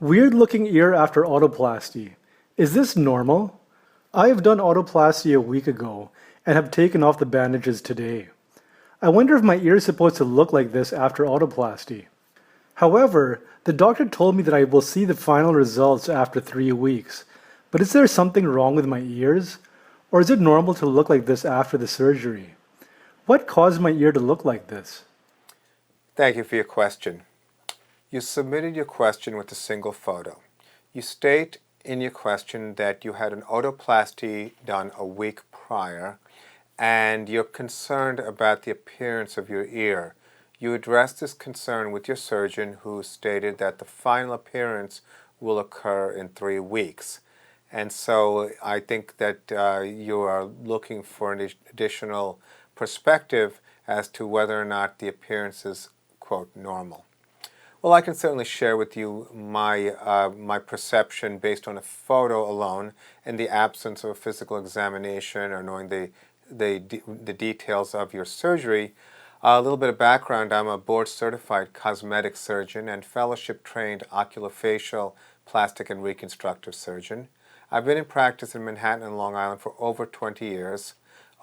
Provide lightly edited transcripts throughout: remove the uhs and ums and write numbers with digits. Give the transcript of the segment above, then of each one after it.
Weird looking ear after otoplasty. Is this normal? I have done otoplasty a week ago and have taken off the bandages today. I wonder if my ear is supposed to look like this after otoplasty. However, the doctor told me that I will see the final results after 3 weeks. But is there something wrong with my ears? Or is it normal to look like this after the surgery? What caused my ear to look like this? Thank you for your question. You submitted your question with a single photo. You state in your question that you had an otoplasty done a week prior and you're concerned about the appearance of your ear. You addressed this concern with your surgeon, who stated that the final appearance will occur in 3 weeks. And so I think that you are looking for an additional perspective as to whether or not the appearance is, quote, normal. Well, I can certainly share with you my perception based on a photo alone, in the absence of a physical examination or knowing the details of your surgery. A little bit of background: I'm a board-certified cosmetic surgeon and fellowship-trained oculofacial, plastic, and reconstructive surgeon. I've been in practice in Manhattan and Long Island for over 20 years.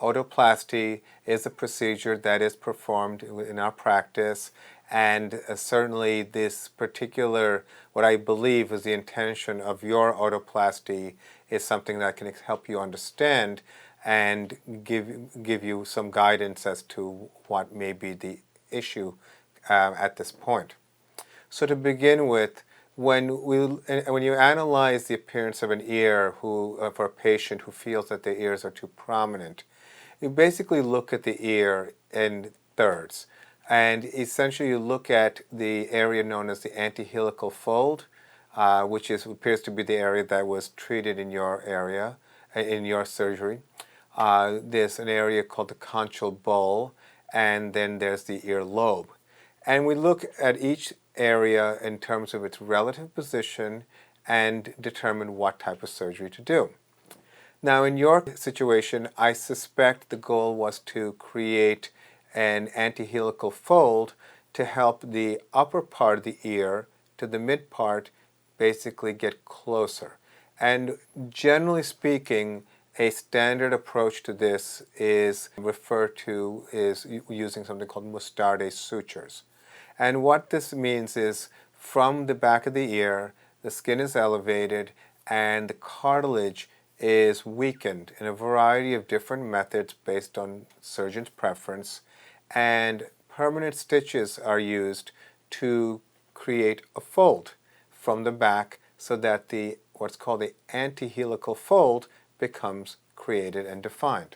Otoplasty is a procedure that is performed in our practice, and certainly this particular, what I believe is the intention of your otoplasty, is something that can help you understand and give you some guidance as to what may be the issue at this point. So to begin with, when you analyze the appearance of an ear for a patient who feels that their ears are too prominent, you basically look at the ear in thirds. And essentially you look at the area known as the antihelical fold, which appears to be the area that was treated in your area, in your surgery. There's an area called the conchal bowl, and then there's the ear lobe. And we look at each area in terms of its relative position and determine what type of surgery to do. Now, in your situation, I suspect the goal was to create an antihelical fold to help the upper part of the ear to the mid part basically get closer. And generally speaking, a standard approach to this is using something called mustarde sutures. And what this means is, from the back of the ear, the skin is elevated and the cartilage is weakened in a variety of different methods based on surgeon's preference, and permanent stitches are used to create a fold from the back so that what's called the antihelical fold becomes created and defined.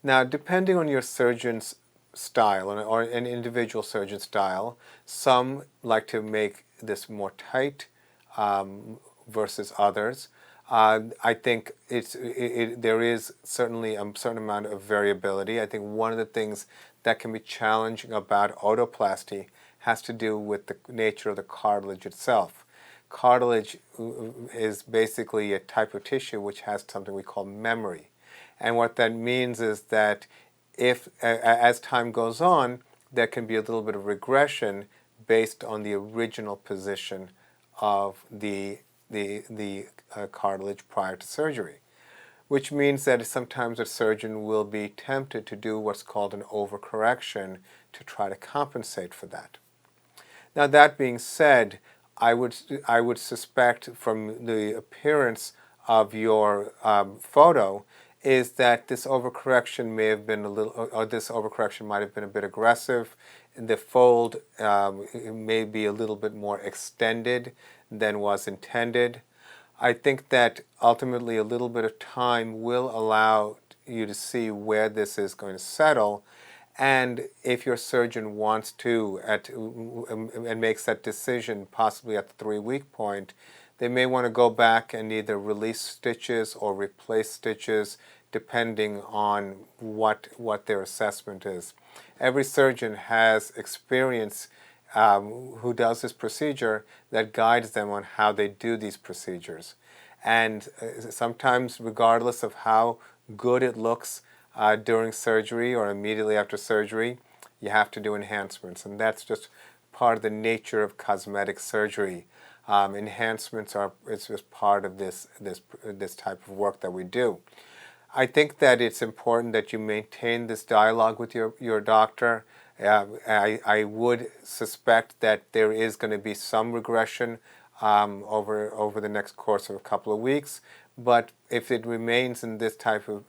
Now, depending on your surgeon's style or an individual surgeon's style, some like to make this more tight versus others. I think there is certainly a certain amount of variability. I think one of the things that can be challenging about otoplasty has to do with the nature of the cartilage itself. Cartilage is basically a type of tissue which has something we call memory. And what that means is that as time goes on, there can be a little bit of regression based on the original position of the cartilage prior to surgery, which means that sometimes a surgeon will be tempted to do what's called an overcorrection to try to compensate for that. Now, that being said, I would suspect from the appearance of your photo is that this overcorrection may have been this overcorrection might have been a bit aggressive. The fold may be a little bit more extended than was intended. I think that ultimately a little bit of time will allow you to see where this is going to settle. And if your surgeon wants to and makes that decision possibly at the 3-week point, they may want to go back and either release stitches or replace stitches depending on what their assessment is. Every surgeon has experience who does this procedure that guides them on how they do these procedures. And sometimes, regardless of how good it looks during surgery or immediately after surgery, you have to do enhancements. And that's just part of the nature of cosmetic surgery. Enhancements is just part of this type of work that we do. I think that it's important that you maintain this dialogue with your doctor. I would suspect that there is going to be some regression over the next course of a couple of weeks, but if it remains in this type of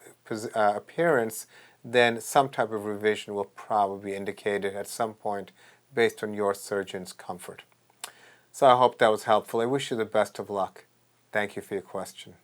appearance, then some type of revision will probably be indicated at some point based on your surgeon's comfort. So I hope that was helpful. I wish you the best of luck. Thank you for your question.